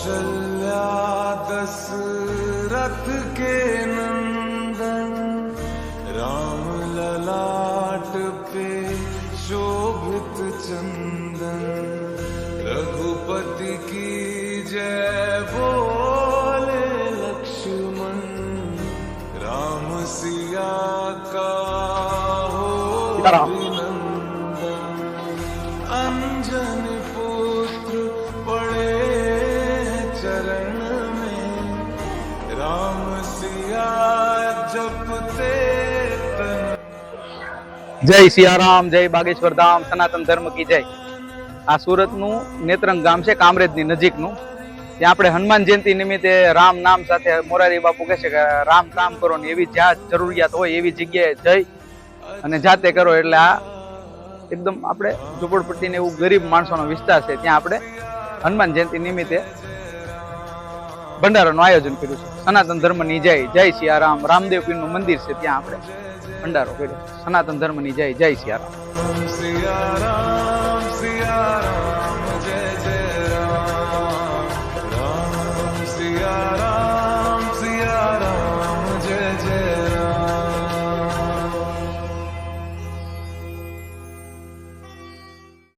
कौशल्या दशरथ के नंदन राम ललाट पे शोभित चंदन रघुपति की जय बोले लक्ष्मण राम सिया का हो अभिनंदन अंजन पुत्र पड़े चरण में राम सिया जपते तन। જય સિયારામ, જય બાગેશ્વર ધામ, સનાતન ધર્મ કી જય। આ સુરતનું નેત્રંગ ગામ છે, કામરેજની નજીકનું। ત્યાં આપણે હનુમાન જયંતિ નિમિત્તે રામ નામ સાથે મોરારી બાપુ કહે છે કે રામ કામ કરો ને એવી જ્યાં જરૂરિયાત હોય એવી જગ્યાએ જઈ અને જાતે કરો। એટલે આ એકદમ આપણે ઝૂંપડપટ્ટીને એવું ગરીબ માણસોનો વિસ્તાર છે, ત્યાં આપણે હનુમાન જયંતિ નિમિત્તે ભંડારાનું આયોજન કર્યું છે। સનાતન ધર્મની જય, જય સિયારામ। રામદેવ પીરનું મંદિર છે, ત્યાં આપણે ભંડારો કર્યો। સનાતન ધર્મની જય, જય સિયારામ। सिया राम